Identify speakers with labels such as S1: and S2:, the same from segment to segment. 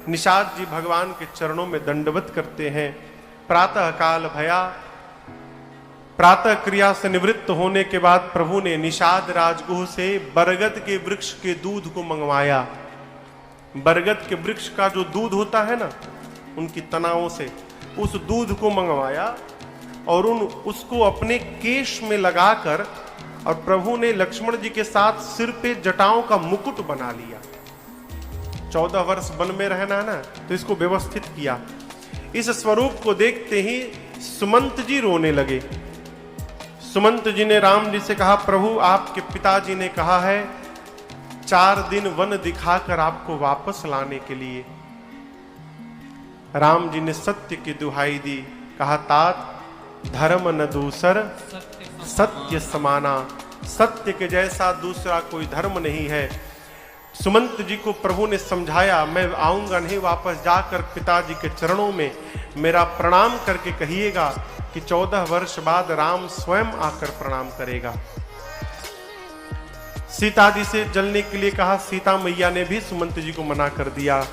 S1: निषाद जी भगवान के चरणों में दंडवत करते हैं। प्रातः काल भया, प्रातः क्रिया से निवृत्त होने के बाद प्रभु ने निषाद राजगुह से बरगद के वृक्ष के दूध को मंगवाया। बरगद के वृक्ष का जो दूध होता है ना, उनकी तनाओं से उस दूध को मंगवाया और उसको अपने केश में लगाकर, और प्रभु ने लक्ष्मण जी के साथ सिर पे जटाओं का मुकुट बना लिया। 14 वर्ष वन में रहना है ना, तो इसको व्यवस्थित किया। इस स्वरूप को देखते ही सुमंत जी रोने लगे। सुमंत जी ने राम जी से कहा, प्रभु आपके पिताजी ने कहा है 4 दिन वन दिखाकर आपको वापस लाने के लिए। राम जी ने सत्य की दुहाई दी, कहा तात धर्म न दूसर सत्य समाना, सत्य के जैसा दूसरा कोई धर्म नहीं है। सुमंत जी को प्रभु ने समझाया, मैं आऊंगा नहीं, वापस जाकर पिताजी के चरणों में मेरा प्रणाम करके कहिएगा कि 14 वर्ष बाद राम स्वयं आकर प्रणाम करेगा। सीता जी से जलने के लिए कहा, सीता मैया ने भी सुमंत जी को मना कर दिया।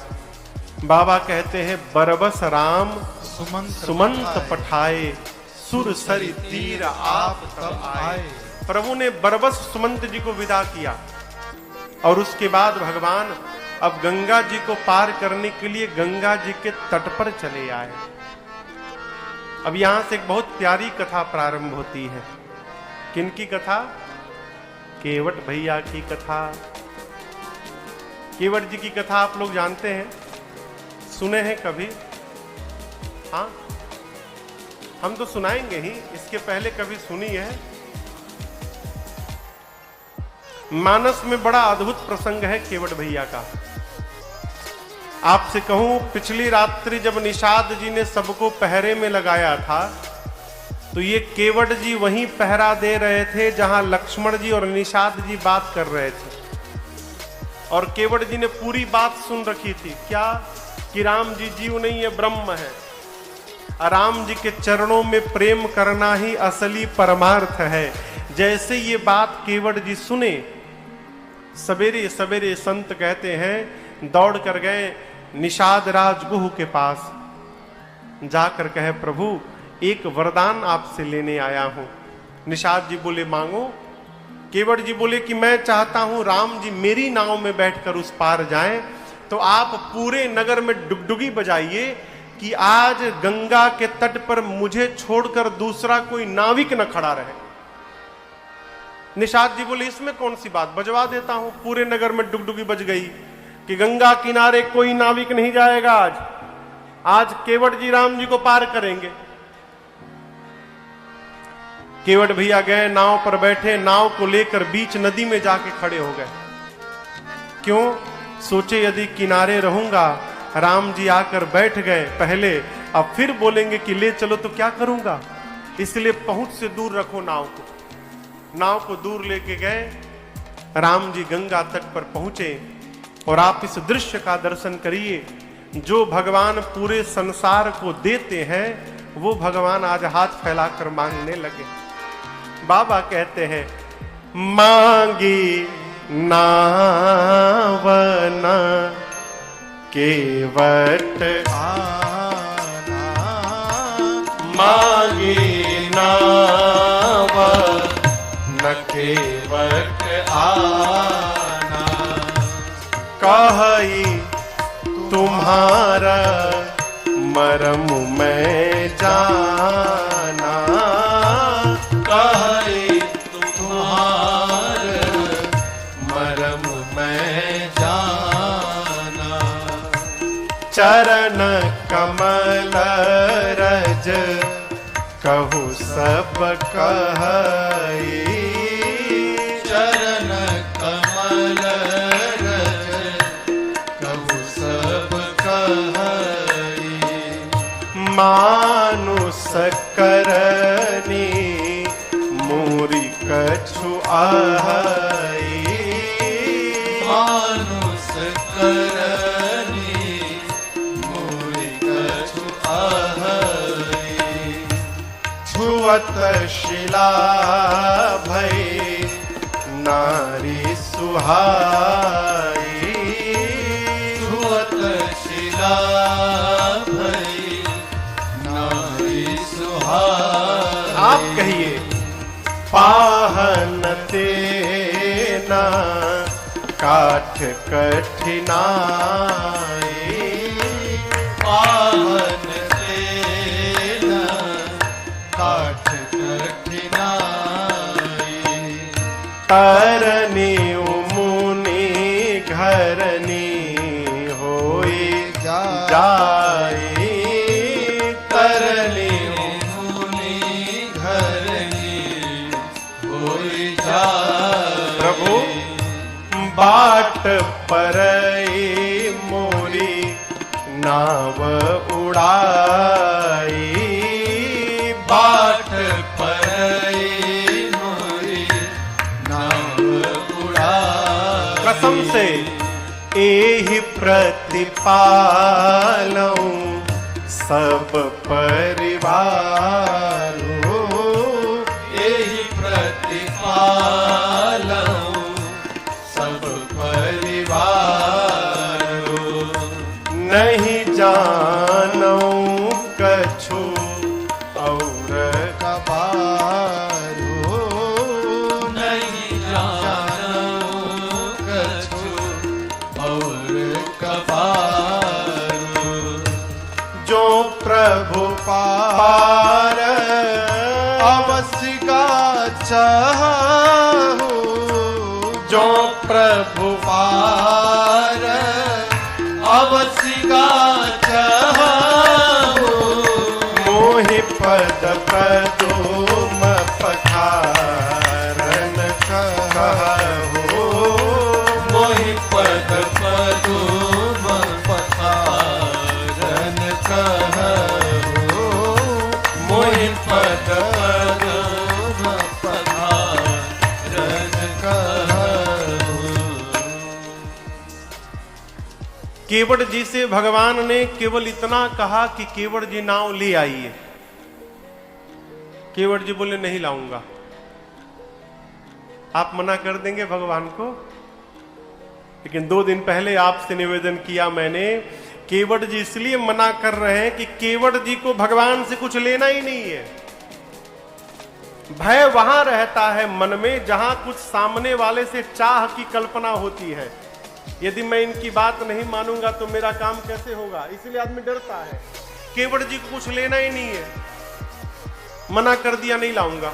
S1: बाबा कहते हैं, बरबस राम सुमंत पठाए, सुर सरी तीर आप तब आए। प्रभु ने बरबस सुमंत जी को विदा किया और उसके बाद भगवान अब गंगा जी को पार करने के लिए गंगा जी के तट पर चले आए। अब यहां से एक बहुत प्यारी कथा प्रारंभ होती है। किनकी कथा? केवट भैया की कथा। केवट जी की कथा आप लोग जानते हैं, सुने हैं कभी? हाँ, हम तो सुनाएंगे ही, इसके पहले कभी सुनी है? मानस में बड़ा अद्भुत प्रसंग है केवट भैया का। आपसे कहूं, पिछली रात्रि जब निषाद जी ने सबको पहरे में लगाया था, तो ये केवट जी वहीं पहरा दे रहे थे जहां लक्ष्मण जी और निषाद जी बात कर रहे थे। और केवट जी ने पूरी बात सुन रखी थी। क्या? कि राम जी जीव नहीं है, ब्रह्म है। राम जी के चरणों में प्रेम करना ही असली परमार्थ है। जैसे ये बात केवट जी सुने, सवेरे सवेरे संत कहते हैं दौड़ कर गए निषाद राजगुह के पास, जाकर कहे, प्रभु एक वरदान आपसे लेने आया हूं। निषाद जी बोले, मांगो। केवट जी बोले कि मैं चाहता हूं राम जी मेरी नाव में बैठकर उस पार जाएं, तो आप पूरे नगर में डुगडुगी बजाइए कि आज गंगा के तट पर मुझे छोड़कर दूसरा कोई नाविक न खड़ा रहे। निषाद जी बोले, इसमें कौन सी बात, बजवा देता हूं। पूरे नगर में डुगडुगी बज गई कि गंगा किनारे कोई नाविक नहीं जाएगा आज केवट जी राम जी को पार करेंगे। केवट भैया गए, नाव पर बैठे, नाव को लेकर बीच नदी में जाके खड़े हो गए। क्यों? सोचे यदि किनारे रहूंगा, राम जी आकर बैठ गए पहले, अब फिर बोलेंगे कि ले चलो तो क्या करूंगा, इसलिए पहुंच से दूर रखो नाव को। नाव को दूर लेके गए, राम जी गंगा तट पर पहुंचे। और आप इस दृश्य का दर्शन करिए, जो भगवान पूरे संसार को देते हैं वो भगवान आज हाथ फैलाकर मांगने लगे। बाबा कहते हैं, मांगी नावना केवट आना, मांगी नाव न केवट आना, कही तुम्हारा मरम मैं जाना, कही तुम्हारा मरम मैं जाना, चरण कमल रज कहु सब कही, चरण कमल रज कहु सब कही, मानुष करनी मूरी कछु आई, मानुष करनी मूरी कछु आई, छुअत शिला भई नारी सुहाई, छुअत शिला
S2: लीला भई नारी सुहाई।
S1: आप कहिए पाहन तेना काठ कठिनाई,
S2: पावन तेना काठ कठिनाई।
S1: तरनी मुनि घरनी होई जाई, तरनी
S2: मुनि घरनी होई जाई।
S1: प्रभु बाट परई मोरी नाव उड़ाई,
S2: बाट परई मोरी नाव उड़ाई।
S1: कसम से एहि प्रतिपालऊं सब परिवार,
S2: एहि प्रतिपालऊं सब परिवार।
S1: नहीं जानऊं कछु और
S2: कबारो, नहीं जानऊं कछु और कबारो।
S1: जो प्रभु पार
S2: अवश्य का चाहूं,
S1: जो प्रभु
S2: पार अवश्य का चाहूं।
S1: मोहि पद पदुम पखारन कहु,
S2: मोहि पद पदुम पखारन कहु। मोहि पद पदुम पखारन कहु।
S1: केवट जी से भगवान ने केवल इतना कहा कि केवट जी नाव ले आइए। केवट जी बोले नहीं लाऊंगा। आप मना कर देंगे भगवान को? लेकिन 2 दिन पहले आपसे निवेदन किया मैंने, केवट जी इसलिए मना कर रहे हैं कि केवट जी को भगवान से कुछ लेना ही नहीं है। भय वहां रहता है मन में जहां कुछ सामने वाले से चाह की कल्पना होती है। यदि मैं इनकी बात नहीं मानूंगा तो मेरा काम कैसे होगा, इसलिए आदमी डरता है। केवट जी को कुछ लेना ही नहीं है, मना कर दिया नहीं लाऊंगा।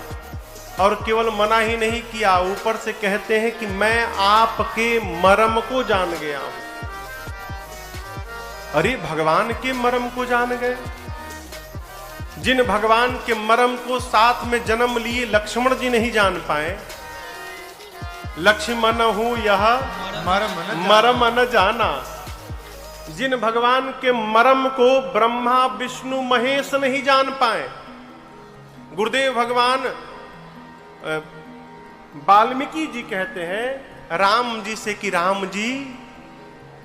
S1: और केवल मना ही नहीं किया, ऊपर से कहते हैं कि मैं आपके मर्म को जान गया हूं। अरे भगवान के मर्म को जान गए? जिन भगवान के मर्म को साथ में जन्म लिए लक्ष्मण जी नहीं जान पाए। लक्ष्मण हूं यह मर्म न जाना। जिन भगवान के मर्म को ब्रह्मा विष्णु महेश नहीं जान पाए। गुरुदेव भगवान वाल्मीकि जी कहते हैं राम जी से कि राम जी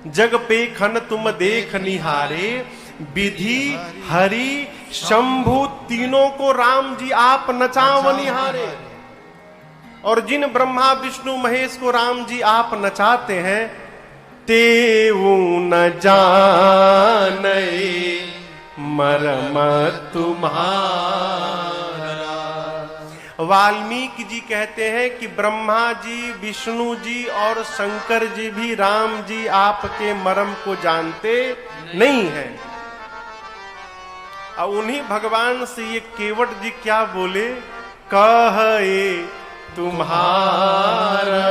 S1: जग पे खन तुम देख निहारे, विधि हरि शंभु तीनों को राम जी आप नचाव निहारे। और जिन ब्रह्मा विष्णु महेश को राम जी आप नचाते हैं, तेऊ न जाने मर्म तुम्हारा। वाल्मीकि जी कहते हैं कि ब्रह्मा जी विष्णु जी और शंकर जी भी राम जी आपके मर्म को जानते नहीं हैं। और उन्हीं भगवान से ये केवट जी क्या बोले, कहे तुम्हारा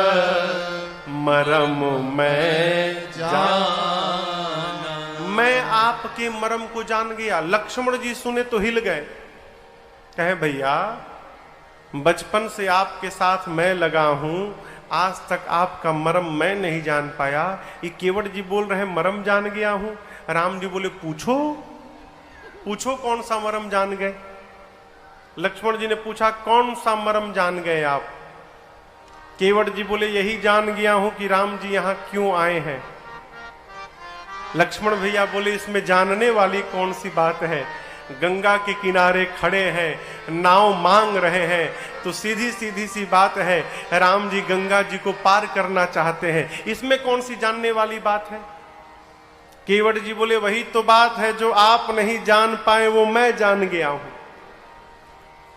S1: मर्म मैं जाना। मैं आपके मर्म को जान गया। लक्ष्मण जी सुने तो हिल गए, कहे भैया बचपन से आपके साथ मैं लगा हूं, आज तक आपका मर्म मैं नहीं जान पाया। ये केवट जी बोल रहे मर्म जान गया हूं। राम जी बोले पूछो पूछो कौन सा मर्म जान गए। लक्ष्मण जी ने पूछा कौन सा मर्म जान गए आप? केवट जी बोले यही जान गया हूं कि राम जी यहां क्यों आए हैं। लक्ष्मण भैया बोले इसमें जानने वाली कौन सी बात है? गंगा के किनारे खड़े हैं, नाव मांग रहे हैं, तो सीधी सीधी सी बात है, राम जी गंगा जी को पार करना चाहते हैं, इसमें कौन सी जानने वाली बात है? केवट जी बोले वही तो बात है, जो आप नहीं जान पाए वो मैं जान गया हूं।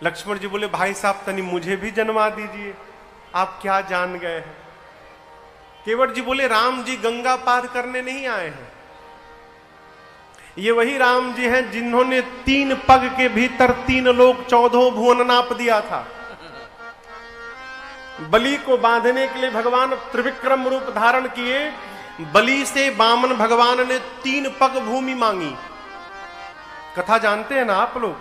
S1: लक्ष्मण जी बोले भाई साहब तनी मुझे भी जन्मा दीजिए, आप क्या जान गए हैं। केवट जी बोले राम जी गंगा पार करने नहीं आए हैं, ये वही राम जी हैं जिन्होंने 3 पग के भीतर 3 लोक 14 भुवन नाप दिया था। बलि को बांधने के लिए भगवान त्रिविक्रम रूप धारण किए, बलि से वामन भगवान ने 3 पग भूमि मांगी। कथा जानते हैं ना आप लोग,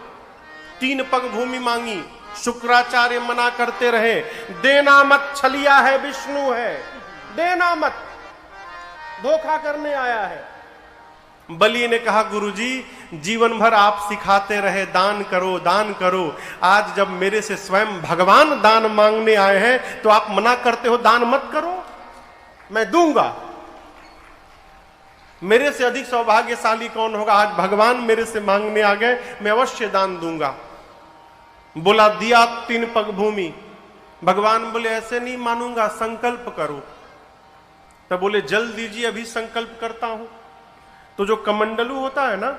S1: 3 पग भूमि मांगी। शुक्राचार्य मना करते रहे, देना मत, छलिया है, विष्णु है, देना मत, धोखा करने आया है। बलि ने कहा गुरुजी जीवन भर आप सिखाते रहे दान करो दान करो, आज जब मेरे से स्वयं भगवान दान मांगने आए हैं तो आप मना करते हो दान मत करो, मैं दूंगा। मेरे से अधिक सौभाग्यशाली कौन होगा, आज भगवान मेरे से मांगने आ गए, मैं अवश्य दान दूंगा। बोला दिया 3 पग भूमि। भगवान बोले ऐसे नहीं मानूंगा, संकल्प करो। तब बोले जल दीजिए, अभी संकल्प करता हूं। तो जो कमंडलू होता है ना,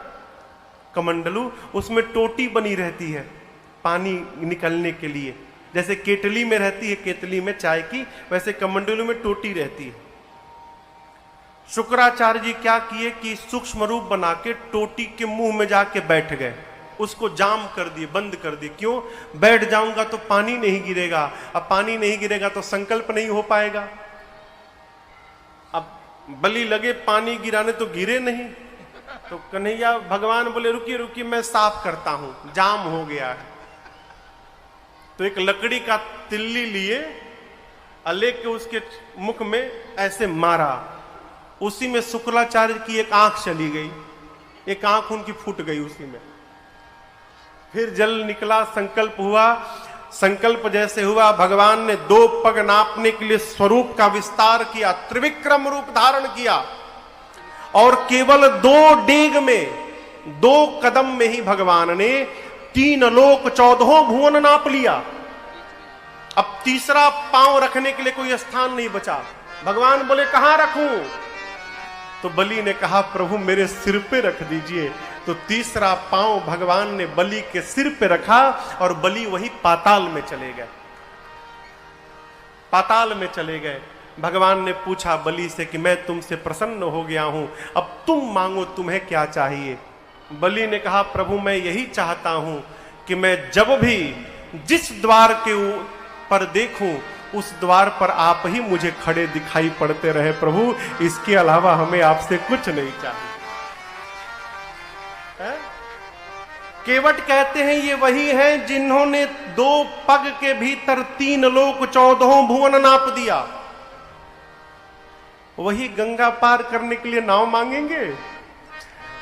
S1: कमंडलू, उसमें टोटी बनी रहती है पानी निकलने के लिए, जैसे केतली में रहती है, केतली में चाय की, वैसे कमंडलू में टोटी रहती है। शुक्राचार्य जी क्या किए कि सूक्ष्म रूप बना के टोटी के मुंह में जाके बैठ गए, उसको जाम कर दिए, बंद कर दिए। क्यों? बैठ जाऊंगा तो पानी नहीं गिरेगा, अब पानी नहीं गिरेगा तो संकल्प नहीं हो पाएगा। अब बलि लगे पानी गिराने तो गिरे नहीं, तो कन्हैया भगवान बोले रुकिए रुकिए मैं साफ करता हूं, जाम हो गया है। तो एक लकड़ी का तिल्ली लिए, लेके उसके मुख में ऐसे मारा, उसी में शुक्राचार्य की एक आंख चली गई, एक आंख उनकी फूट गई उसी में। फिर जल निकला, संकल्प हुआ। संकल्प जैसे हुआ, भगवान ने 2 पग नापने के लिए स्वरूप का विस्तार किया, त्रिविक्रम रूप धारण किया, और केवल 2 डेग में 2 कदम में ही भगवान ने 3 लोक 14 भुवन नाप लिया। अब तीसरा पांव रखने के लिए कोई स्थान नहीं बचा। भगवान बोले कहां रखूं? तो बलि ने कहा प्रभु मेरे सिर पे रख दीजिए। तो तीसरा पांव भगवान ने बलि के सिर पे रखा और बलि वही पाताल में चले गए, पाताल में चले गए। भगवान ने पूछा बलि से कि मैं तुमसे प्रसन्न हो गया हूं, अब तुम मांगो, तुम्हें क्या चाहिए? बलि ने कहा प्रभु मैं यही चाहता हूं कि मैं जब भी जिस द्वार के पर देखूं उस द्वार पर आप ही मुझे खड़े दिखाई पड़ते रहे प्रभु, इसके अलावा हमें आपसे कुछ नहीं चाहिए। केवट कहते हैं ये वही हैं जिन्होंने 2 पग के भीतर 3 लोक 14 भुवन नाप दिया। वही गंगा पार करने के लिए नाव मांगेंगे?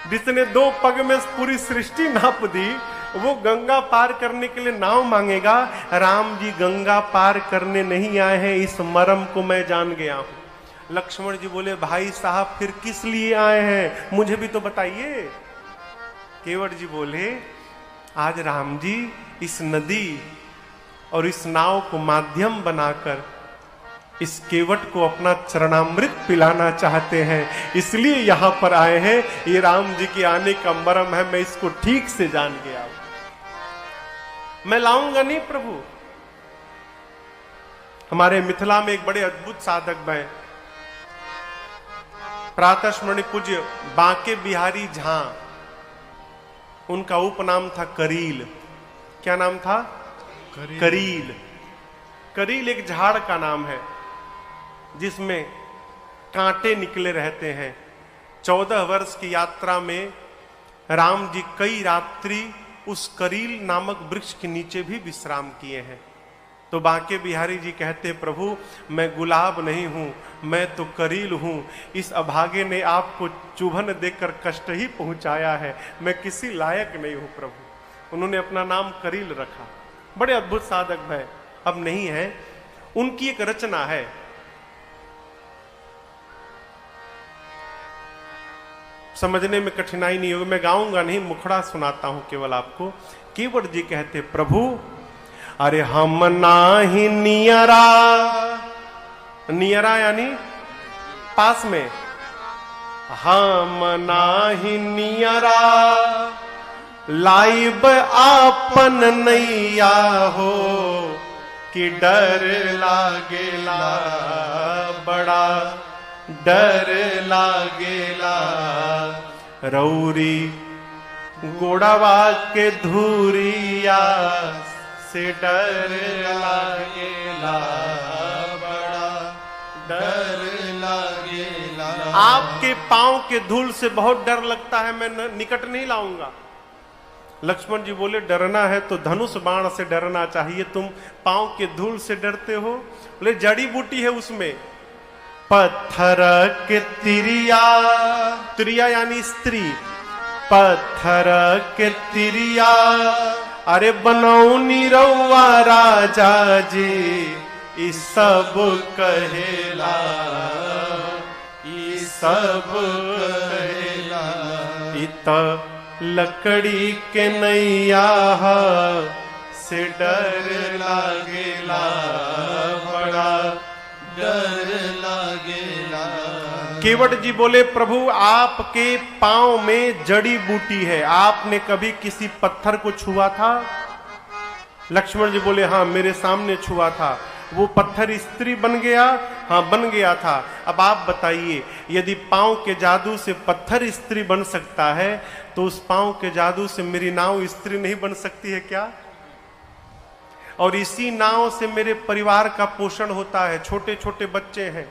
S1: जिसने 2 पग में पूरी सृष्टि नाप दी, वो गंगा पार करने के लिए नाव मांगेगा? राम जी गंगा पार करने नहीं आए हैं, इस मर्म को मैं जान गया हूं। लक्ष्मण जी बोले भाई साहब फिर किस लिए आए हैं, मुझे भी तो बताइए। केवट जी बोले आज राम जी इस नदी और इस नाव को माध्यम बनाकर इस केवट को अपना चरणामृत पिलाना चाहते हैं, इसलिए यहां पर आए हैं। ये राम जी के आने का मर्म है, मैं इसको ठीक से जान गया। मैं लाऊंगा नहीं प्रभु। हमारे मिथिला में एक बड़े अद्भुत साधक हैं, प्रातः स्मरणीय पूज्य बांके बिहारी झा, उनका उपनाम था करील। क्या नाम था? करील। करील एक झाड़ का नाम है जिसमें कांटे निकले रहते हैं। 14 वर्ष की यात्रा में राम जी कई रात्रि उस करील नामक वृक्ष के नीचे भी विश्राम किए हैं। तो बांके बिहारी जी कहते प्रभु मैं गुलाब नहीं हूं, मैं तो करील हूं, इस अभागे ने आपको चुभन देकर कष्ट ही पहुंचाया है, मैं किसी लायक नहीं हूं प्रभु। उन्होंने अपना नाम करील रखा। बड़े अद्भुत साधक है, अब नहीं है। उनकी एक रचना है, समझने में कठिनाई नहीं होगी, मैं गाऊंगा नहीं, मुखड़ा सुनाता हूं केवल आपको। केवट जी कहते प्रभु अरे हम नाही नियरा, नियरा यानी पास में, हम नाही नियरा लाइब आपन नैया हो कि डर लागेला बड़ा डर लागेला रौरी गोड़वा के धूरिया से डर लागेला बड़ा
S2: डर लागेला।
S1: आपके पांव के धूल से बहुत डर लगता है, मैं निकट नहीं लाऊंगा। लक्ष्मण जी बोले डरना है तो धनुष बाण से डरना चाहिए, तुम पांव के धूल से डरते हो। बोले जड़ी बूटी है उसमें, पत्थर के तिरिया, तिरिया यानी स्त्री, पत्थर के तिरिया अरे बनौनी रउआ राजा जी ई सब कहेला, ई सब कहेला। इत लकड़ी के नैया से डर लागेला बड़ा
S2: डर लागेला।
S1: केवट जी बोले प्रभु आपके पांव में जड़ी बूटी है, आपने कभी किसी पत्थर को छुआ था? लक्ष्मण जी बोले हाँ मेरे सामने छुआ था, वो पत्थर स्त्री बन गया? हाँ बन गया था। अब आप बताइए यदि पांव के जादू से पत्थर स्त्री बन सकता है तो उस पांव के जादू से मेरी नाव स्त्री नहीं बन सकती है क्या? और इसी नाव से मेरे परिवार का पोषण होता है, छोटे छोटे बच्चे हैं,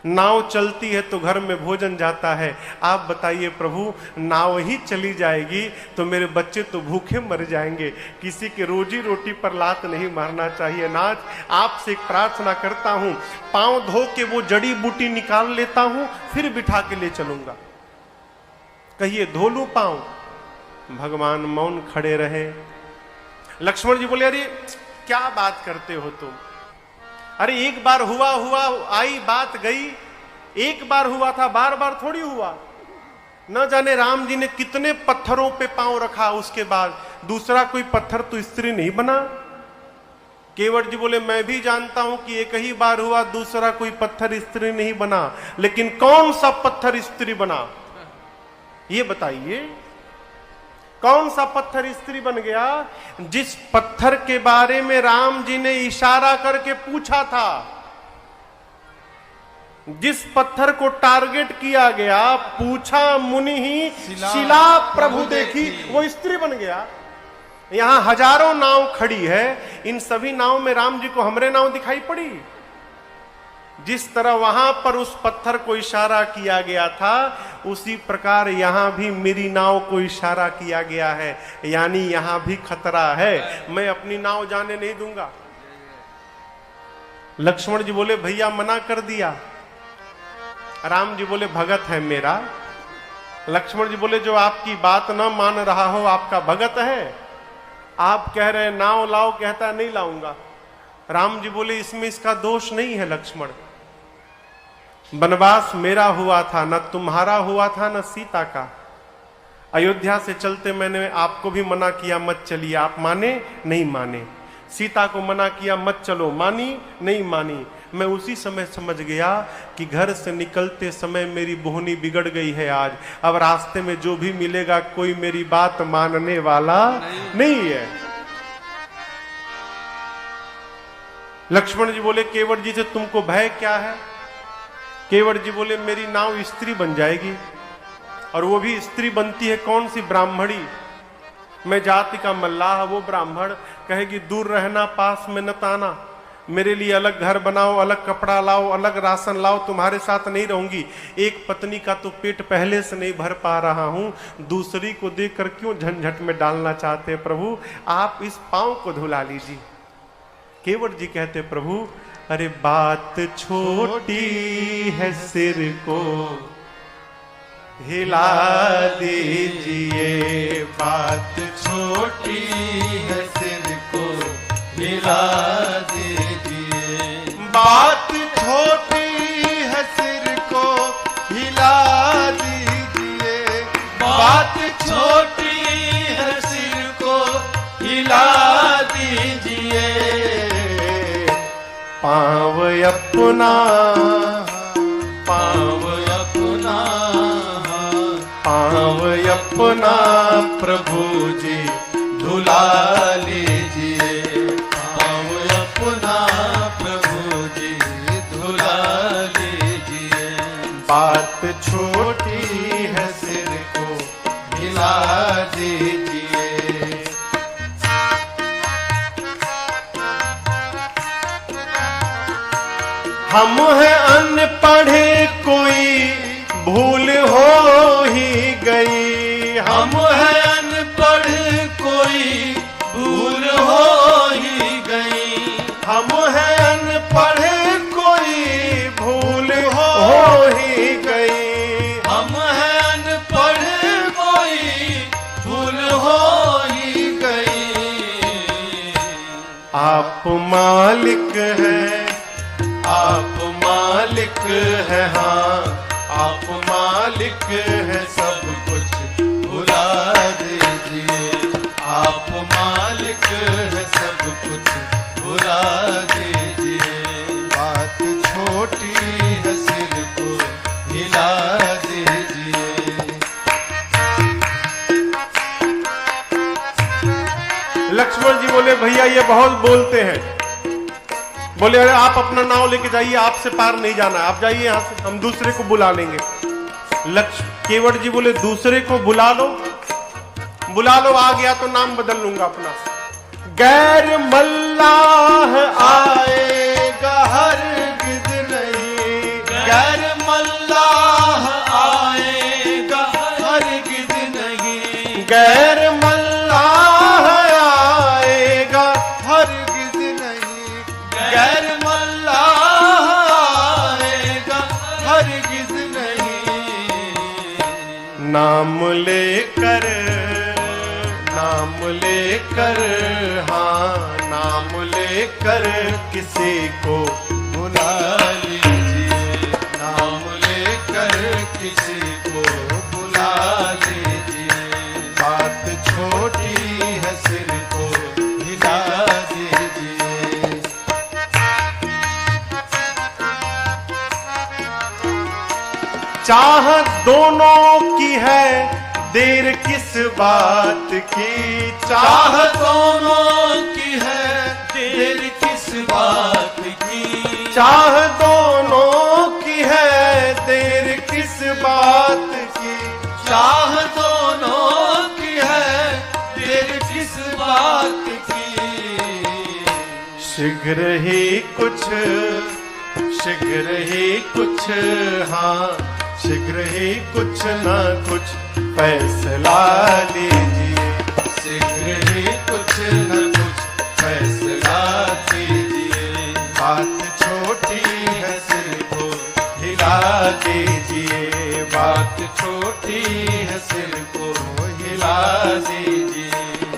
S1: नाव चलती है तो घर में भोजन जाता है। आप बताइए प्रभु नाव ही चली जाएगी तो मेरे बच्चे तो भूखे मर जाएंगे। किसी के रोजी रोटी पर लात नहीं मारना चाहिए। नाथ आपसे एक प्रार्थना करता हूं, पांव धो के वो जड़ी बूटी निकाल लेता हूं फिर बिठा के ले चलूंगा। कहिए धो लूं पांव? भगवान मौन खड़े रहे। लक्ष्मण जी बोले अरे क्या बात करते हो तुम? अरे एक बार हुआ आई बात गई, एक बार हुआ था, बार बार थोड़ी हुआ। न जाने राम जी ने कितने पत्थरों पे पांव रखा, उसके बाद दूसरा कोई पत्थर तो स्त्री नहीं बना। केवट जी बोले मैं भी जानता हूं कि एक ही बार हुआ, दूसरा कोई पत्थर स्त्री नहीं बना, लेकिन कौन सा पत्थर स्त्री बना ये बताइए। कौन सा पत्थर स्त्री बन गया? जिस पत्थर के बारे में राम जी ने इशारा करके पूछा था, जिस पत्थर को टारगेट किया गया, पूछा मुनि ही शिला प्रभु देखी, वो स्त्री बन गया। यहां हजारों नाव खड़ी है, इन सभी नाव में राम जी को हमरे नाव दिखाई पड़ी। जिस तरह वहां पर उस पत्थर को इशारा किया गया था उसी प्रकार यहां भी मेरी नाव को इशारा किया गया है, यानी यहां भी खतरा है, मैं अपनी नाव जाने नहीं दूंगा। लक्ष्मण जी बोले भैया मना कर दिया। राम जी बोले भगत है मेरा। लक्ष्मण जी बोले जो आपकी बात न मान रहा हो आपका भगत है? आप कह रहे नाव लाओ, कहता है नहीं लाऊंगा। राम जी बोले इसमें इसका दोष नहीं है लक्ष्मण, वनवास मेरा हुआ था, न तुम्हारा हुआ था न सीता का। अयोध्या से चलते मैंने आपको भी मना किया मत चलिए, आप माने नहीं माने। सीता को मना किया मत चलो, मानी नहीं मानी। मैं उसी समय समझ गया कि घर से निकलते समय मेरी बोहनी बिगड़ गई है आज। अब रास्ते में जो भी मिलेगा कोई मेरी बात मानने वाला नहीं है। लक्ष्मण जी बोले केवट जी से तुमको भय क्या है? केवट जी बोले मेरी नाव स्त्री बन जाएगी, और वो भी स्त्री बनती है कौन सी? ब्राह्मणी। मैं जाति का मल्लाह, वो ब्राह्मण कहेगी दूर रहना पास में न ताना, मेरे लिए अलग घर बनाओ, अलग कपड़ा लाओ, अलग राशन लाओ, तुम्हारे साथ नहीं रहूंगी। एक पत्नी का तो पेट पहले से नहीं भर पा रहा हूं, दूसरी को देकर क्यों झंझट में डालना चाहते प्रभु? आप इस पांव को धुला लीजिए। केवट जी कहते प्रभु अरे बात छोटी है, सिर को हिला दीजिए।
S2: बात छोटी है, सिर को हिला दीजिए।
S1: बात
S2: छोटी है, सिर को हिला दीजिए। बात छोटी है, सिर को हिला दीजिए।
S1: पाँव अपना,
S2: पाँव अपना
S1: अपना प्रभु जी धुला लीजिए,
S2: पाँव अपना प्रभु जी धुला लीजिए।
S1: बात छोटी है
S2: सिर को हिला दीजिए।
S1: हम हैं अनपढ़े कोई भूल हो ही गई,
S2: हम हैं अनपढ़ कोई भूल हो ही गई।
S1: हम हैं अनपढ़े कोई भूल हो ही गई।
S2: हम हैं अनपढ़ कोई भूल हो ही गई।
S1: आप मालिक हैं,
S2: आप मालिक है, हाँ आप मालिक है, सब कुछ भुला दीजिए। आप मालिक है, सब कुछ भुला दीजिए। बात छोटी है, सिर को हिला दीजिए।
S1: लक्ष्मण जी बोले भैया ये बहुत बोलते हैं। बोले अरे आप अपना नाव लेके जाइए, आपसे पार नहीं जाना, आप जाइए यहां से, हम दूसरे को बुला लेंगे। केवट जी बोले दूसरे को बुला लो, बुला लो, आ गया तो नाम बदल लूंगा अपना। गैर मल्लाह
S2: आएगा हरगिज नहीं, गैर मल्लाह आएगा हरगिज नहीं।
S1: गैर मल्लाह आएगा
S2: हरगिज नहीं, गैर मल्लाह आएगा हरगिज नहीं।
S1: नाम लेकर, नाम लेकर, हाँ नाम लेकर किसी को
S2: बुला लीजिए। नाम लेकर किसी को बुला लीजिए। बात छोटी है, सिर को हिला दीजिए।
S1: चाहत दोनों की है, देर किस बात की।
S2: चाह दोनों की है, देर किस बात की।
S1: चाह दोनों की है, देर किस बात की।
S2: चाह दोनों की है, देर किस बात की।
S1: शीघ्र ही कुछ, शीघ्र ही कुछ, हाँ शीघ्र ही कुछ ना कुछ फैसला लीजिए।
S2: शीघ्र ही कुछ न कुछ फैसला कीजिए। बात छोटी है, सिर को हिला दीजिए। बात छोटी है, सिर को हिला दीजिए।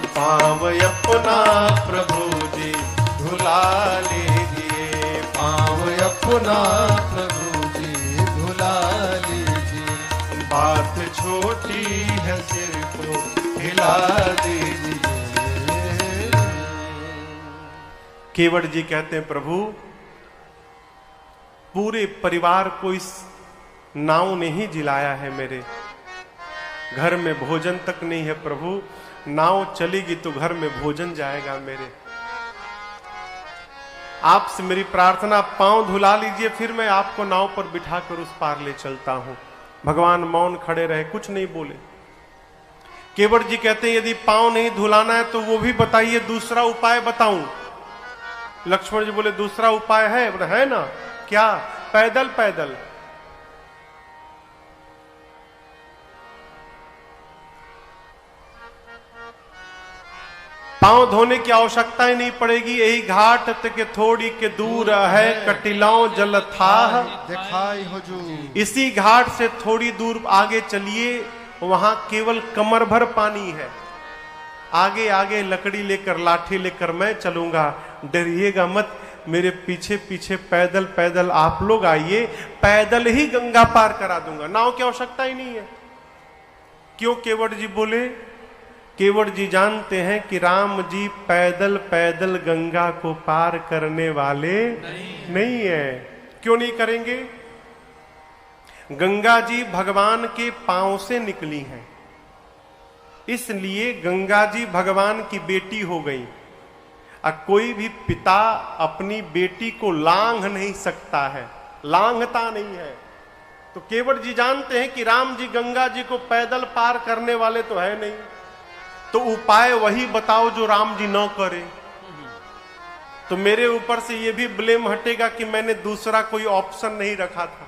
S1: पाँव अपना
S2: प्रभु जी धुला लीजिए। पाँव अपना प्रभु जी धुला लीजिए। बात छोटी है, सिर को हिला दीजिए।
S1: केवट जी कहते हैं प्रभु पूरे परिवार को इस नाव ने ही जिलाया है, मेरे घर में भोजन तक नहीं है प्रभु। नाव चलेगी तो घर में भोजन जाएगा मेरे। आपसे मेरी प्रार्थना, पांव धुला लीजिए, फिर मैं आपको नाव पर बिठाकर उस पार ले चलता हूं। भगवान मौन खड़े रहे, कुछ नहीं बोले। केवट जी कहते हैं यदि पांव नहीं धुलाना है तो वो भी बताइए, दूसरा उपाय बताऊं। लक्ष्मण जी बोले दूसरा उपाय है? बोले है ना, क्या? पैदल पैदल। पांव धोने की आवश्यकता ही नहीं पड़ेगी, यही घाट के थोड़ी के दूर है कटिलाओं जल था
S2: दिखाई हुजूर।
S1: इसी घाट से थोड़ी दूर आगे चलिए, वहां केवल कमर भर पानी है। आगे आगे लकड़ी लेकर, लाठी लेकर मैं चलूंगा, डरिएगा मत, मेरे पीछे पीछे पैदल पैदल आप लोग आइए, पैदल ही गंगा पार करा दूंगा, नाव की आवश्यकता ही नहीं है। क्यों? केवट जी बोले, केवट जी जानते हैं कि राम जी पैदल पैदल गंगा को पार करने वाले नहीं है। क्यों नहीं करेंगे? गंगा जी भगवान के पांव से निकली हैं, इसलिए गंगा जी भगवान की बेटी हो गई। कोई भी पिता अपनी बेटी को लांघ नहीं सकता है, लांघता नहीं है। तो केवट जी जानते हैं कि राम जी गंगा जी को पैदल पार करने वाले तो है नहीं, तो उपाय वही बताओ जो राम जी न करे। तो मेरे ऊपर से ये भी ब्लेम हटेगा कि मैंने दूसरा कोई ऑप्शन नहीं रखा था।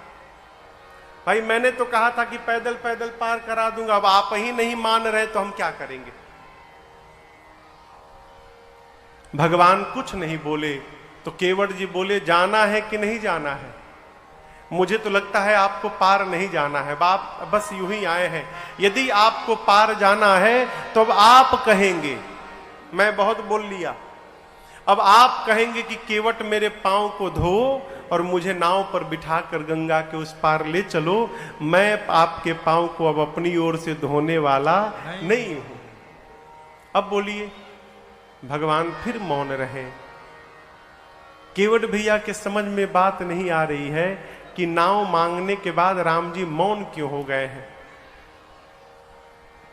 S1: भाई मैंने तो कहा था कि पैदल पैदल पार करा दूंगा, अब आप ही नहीं मान रहे तो हम क्या करेंगे। भगवान कुछ नहीं बोले तो केवट जी बोले जाना है कि नहीं जाना है। मुझे तो लगता है आपको पार नहीं जाना है, आप बस यूं ही आए हैं। यदि आपको पार जाना है तो अब आप कहेंगे, मैं बहुत बोल लिया, अब आप कहेंगे कि केवट मेरे पांव को धो और मुझे नाव पर बिठाकर गंगा के उस पार ले चलो। मैं आपके पांव को अब अपनी ओर से धोने वाला नहीं हूं। अब बोलिए। भगवान फिर मौन रहे। केवट भैया के समझ में बात नहीं आ रही है कि नाव मांगने के बाद राम जी मौन क्यों हो गए हैं।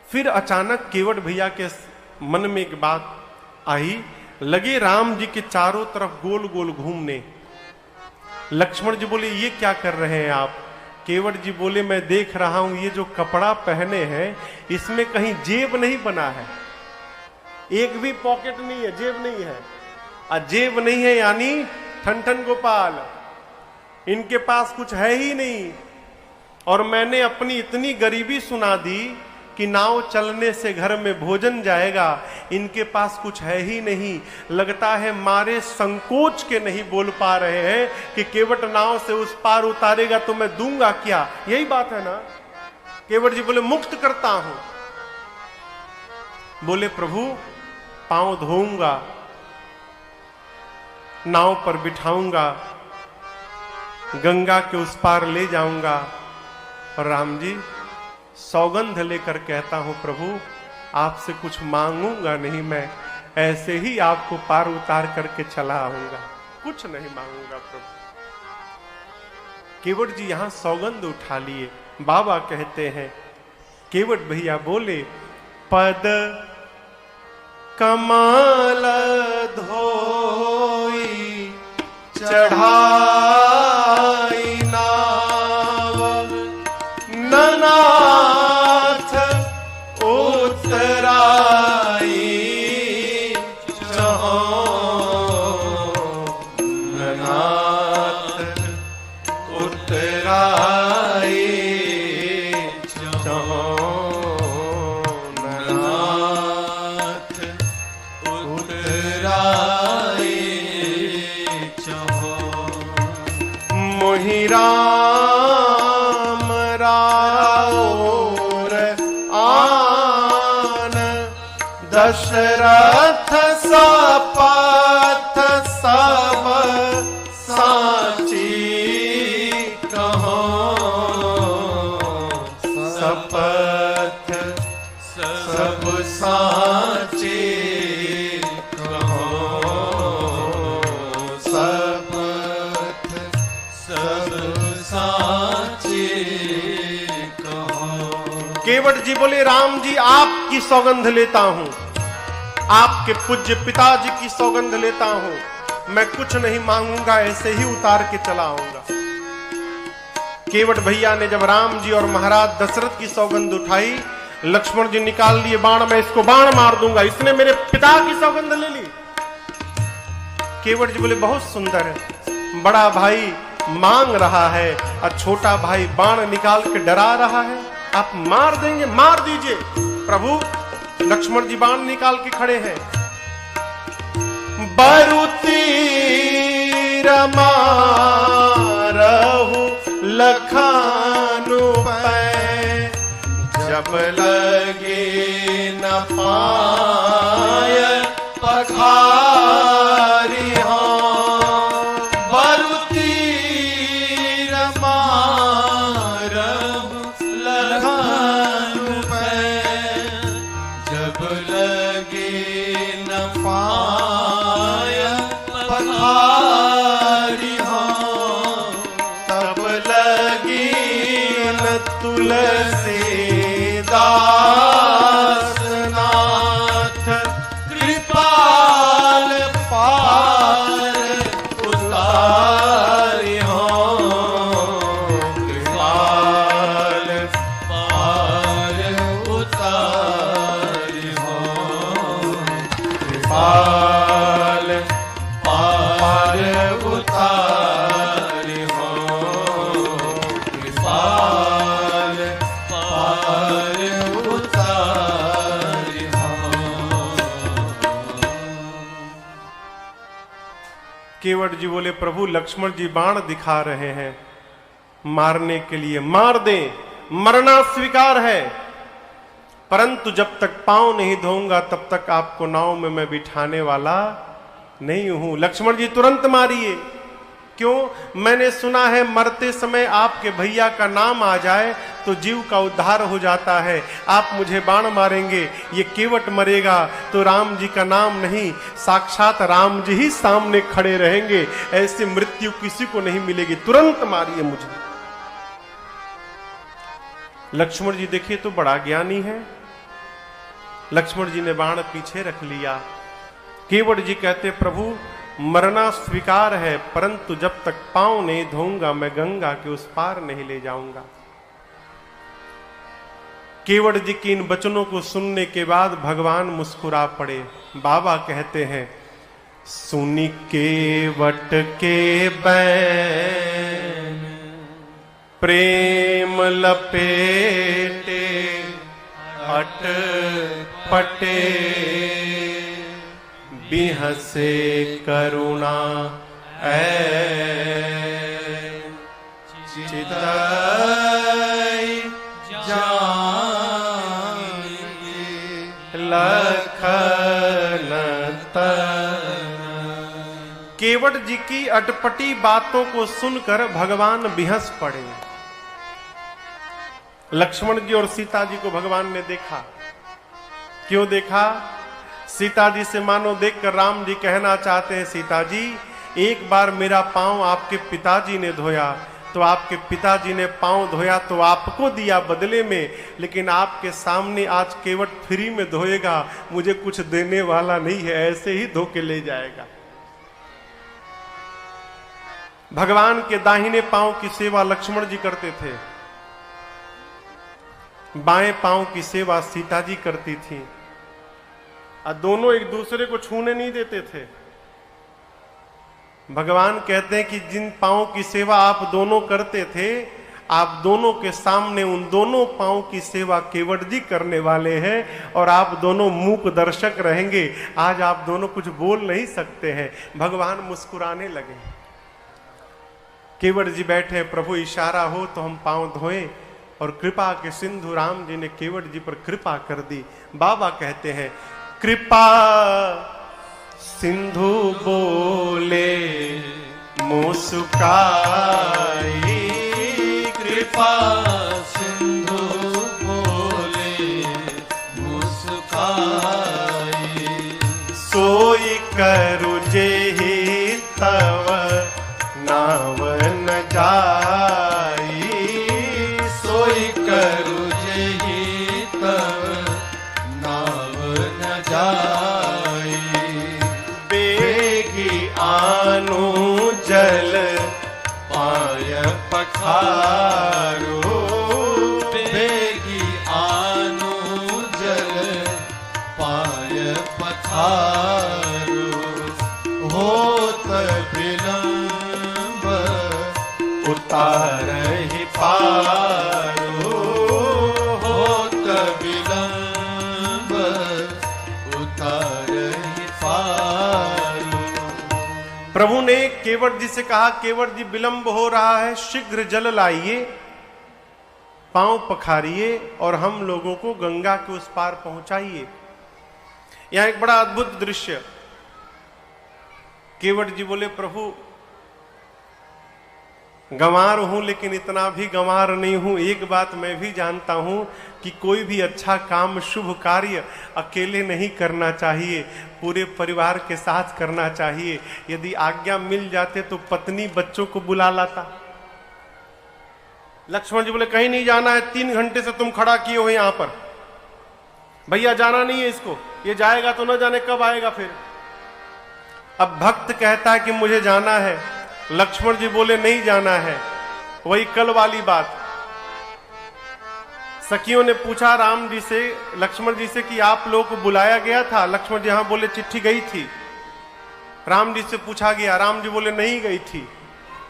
S1: फिर अचानक केवट भैया के मन में एक बात आई, लगे राम जी के चारों तरफ गोल गोल घूमने। लक्ष्मण जी बोले ये क्या कर रहे हैं आप। केवट जी बोले मैं देख रहा हूं ये जो कपड़ा पहने हैं इसमें कहीं जेब नहीं बना है, एक भी पॉकेट नहीं है, जेब नहीं है। जेब नहीं है यानी ठन गोपाल, इनके पास कुछ है ही नहीं। और मैंने अपनी इतनी गरीबी सुना दी कि नाव चलने से घर में भोजन जाएगा, इनके पास कुछ है ही नहीं। लगता है मारे संकोच के नहीं बोल पा रहे हैं कि केवट नाव से उस पार उतारेगा तो मैं दूंगा क्या। यही बात है ना। केवट जी बोले मुक्त करता हूं। बोले प्रभु पांव धोऊंगा, नाव पर बिठाऊंगा, गंगा के उस पार ले जाऊंगा। और राम जी सौगंध लेकर कहता हूं प्रभु आपसे कुछ मांगूंगा नहीं, मैं ऐसे ही आपको पार उतार करके चला आऊंगा, कुछ नहीं मांगूंगा प्रभु। केवट जी यहां सौगंध उठा लिए। बाबा कहते हैं केवट भैया बोले पद कमल धोई चढ़ाई नाव, ननाथ उतराई चहो, ननाथ उतराई चहो, ननाथ उतराई चहो। मोहि राम राउर आन, दशरथ सपथ सब साची कहो, सपथ सब साची कहो, सपथ सब साची कहो। केवट जी बोले राम जी आपकी सौगंध लेता हूं, आपके पूज्य पिताजी की सौगंध लेता हूं, मैं कुछ नहीं मांगूंगा, ऐसे ही उतार के चला आऊंगा। केवट भैया ने जब राम जी और महाराज दशरथ की सौगंध उठाई, लक्ष्मण जी निकाल लिए बाण, मैं इसको बाण मार दूंगा, इसने मेरे पिता की सौगंध ले ली। केवट जी बोले बहुत सुंदर है, बड़ा भाई मांग रहा है और छोटा भाई बाण निकाल के डरा रहा है, आप मार देंगे, मार दीजिए प्रभु। लक्ष्मण जी बाण निकाल के खड़े हैं। बरुतीर मारहु लखानु पै, जब लगे न पाय पखारी हाँ। बरुतीर मारहु लखानु पै, जब लगे न पाय पखारी हाँ। तब लगी न तुलसीदास केवट जी बोले प्रभु लक्ष्मण जी बाण दिखा रहे हैं मारने के लिए, मार दें, मरना स्वीकार है, परंतु जब तक पांव नहीं धोऊंगा तब तक आपको नाव में मैं बिठाने वाला नहीं हूं। लक्ष्मण जी तुरंत मारिए। क्यों? मैंने सुना है मरते समय आपके भैया का नाम आ जाए तो जीव का उद्धार हो जाता है। आप मुझे बाण मारेंगे, ये केवट मरेगा तो राम जी का नाम नहीं, साक्षात राम जी ही सामने खड़े रहेंगे। ऐसी मृत्यु किसी को नहीं मिलेगी, तुरंत मारिए मुझे। लक्ष्मण जी देखिए तो बड़ा ज्ञानी है। लक्ष्मण जी ने बाण पीछे रख लिया। केवट जी कहते प्रभु मरना स्वीकार है, परंतु जब तक पांव नहीं धोऊंगा मैं गंगा के उस पार नहीं ले जाऊंगा। केवट जी की इन वचनों को सुनने के बाद भगवान मुस्कुरा पड़े। बाबा कहते हैं सुनी केवट के बैन प्रेम लपेटे अटपटे बिहसे करुणा चितई जानी लखन तन। केवट जी की अटपटी बातों को सुनकर भगवान बिहस पड़े। लक्ष्मण जी और सीता जी को भगवान ने देखा। क्यों देखा? सीता जी से मानो देखकर राम जी कहना चाहते हैं सीता जी एक बार मेरा पांव आपके पिताजी ने धोया तो आपके पिताजी ने पांव धोया तो आपको दिया बदले में, लेकिन आपके सामने आज केवट फ्री में धोएगा, मुझे कुछ देने वाला नहीं है, ऐसे ही धो के ले जाएगा। भगवान के दाहिने पांव की सेवा लक्ष्मण जी करते थे, बाएं पांव की सेवा सीता जी करती थी, और दोनों एक दूसरे को छूने नहीं देते थे। भगवान कहते हैं कि जिन पांव की सेवा आप दोनों करते थे, आप दोनों के सामने उन दोनों पांव की सेवा केवट जी करने वाले हैं और आप दोनों मूक दर्शक रहेंगे। आज आप दोनों कुछ बोल नहीं सकते हैं। भगवान मुस्कुराने लगे। केवट जी बैठे, प्रभु इशारा हो तो हम पांव धोएं, और कृपा के सिंधु राम जी ने केवट जी पर कृपा कर दी। बाबा कहते हैं कृपा सिंधु बोले मुस्काई,
S2: कृपा सिंधु बोले मुस्काई,
S1: सोई करु जेहि तव नाव न जाई,
S2: सोई करु जेहि तव नाव न जाई,
S1: बेगी आनु जल
S2: पाय पखारो, बेगी आनु जल पाय पखारो, होत विलंब
S1: उतारहि पारो,
S2: होत विलंब उतारहि पारो।
S1: प्रभु ने केवट जी से कहा केवट जी विलंब हो रहा है, शीघ्र जल लाइए, पांव पखारिए और हम लोगों को गंगा के उस पार पहुंचाइए। यहां एक बड़ा अद्भुत दृश्य। केवट जी बोले प्रभु गंवार हूं लेकिन इतना भी गंवार नहीं हूं। एक बात मैं भी जानता हूं कि कोई भी अच्छा काम शुभ कार्य अकेले नहीं करना चाहिए, पूरे परिवार के साथ करना चाहिए। यदि आज्ञा मिल जाते तो पत्नी बच्चों को बुला लाता। लक्ष्मण जी बोले कहीं नहीं जाना है, 3 घंटे से तुम खड़ा किए हो यहां पर, भैया जाना नहीं है इसको, ये जाएगा तो न जाने कब आएगा फिर। अब भक्त कहता है कि मुझे जाना है, लक्ष्मण जी बोले नहीं जाना है। वही कल वाली बात, सखियों ने पूछा राम जी से, लक्ष्मण जी से कि आप लोगों को बुलाया गया था? लक्ष्मण जी हाँ बोले, चिट्ठी गई थी। राम जी से पूछा गया, राम जी बोले नहीं गई थी।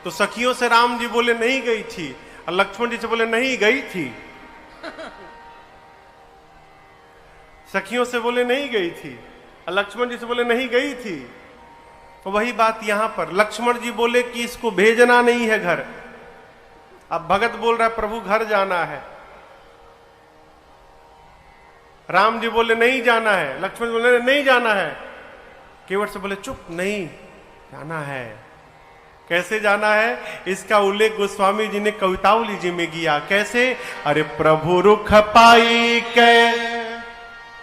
S1: तो सखियों से राम जी बोले नहीं गई थी, और लक्ष्मण जी से बोले नहीं गई थी। सखियों से बोले नहीं गई थी, और लक्ष्मण जी से बोले नहीं गई थी। वही बात यहां पर लक्ष्मण जी बोले कि इसको भेजना नहीं है घर। अब भगत बोल रहा है प्रभु घर जाना है। राम जी बोले नहीं जाना है, लक्ष्मण जी बोले नहीं जाना है। केवट से बोले चुप, नहीं जाना है। कैसे जाना है इसका उल्लेख गोस्वामी जी ने कवितावली जी में किया। कैसे? अरे प्रभु रुख पाई के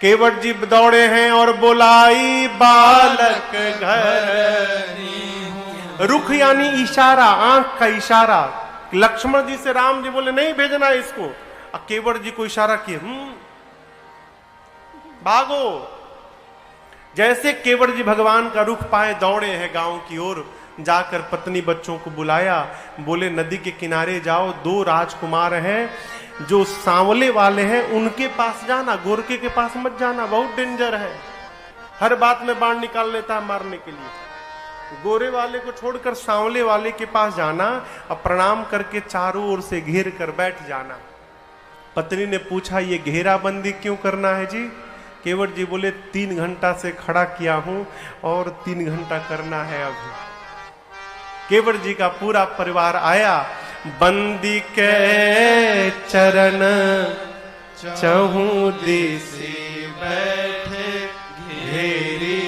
S1: केवट जी दौड़े हैं और बोलाई बालक घर। रुख यानी इशारा, आंख का इशारा। लक्ष्मण जी से राम जी बोले नहीं भेजना इसको, और केवट जी को इशारा किए भागो। जैसे केवट जी भगवान का रुख पाए दौड़े हैं गांव की ओर, जाकर पत्नी बच्चों को बुलाया। बोले नदी के किनारे जाओ, 2 राजकुमार हैं जो सांवले वाले हैं, उनके पास जाना, गोरखे के पास मत जाना, बहुत डेंजर है। हर बात में बाण निकाल लेता है मारने के लिए। गोरे वाले को छोड़कर सांवले वाले के पास जाना और प्रणाम करके चारों ओर से घेर कर बैठ जाना। पत्नी ने पूछा ये घेराबंदी क्यों करना है जी? केवट जी बोले 3 घंटा से खड़ा किया हूं और 3 घंटा करना है अभी। केवट जी का पूरा परिवार आया, बंदी के चरण चहु दिशि बैठे घेरी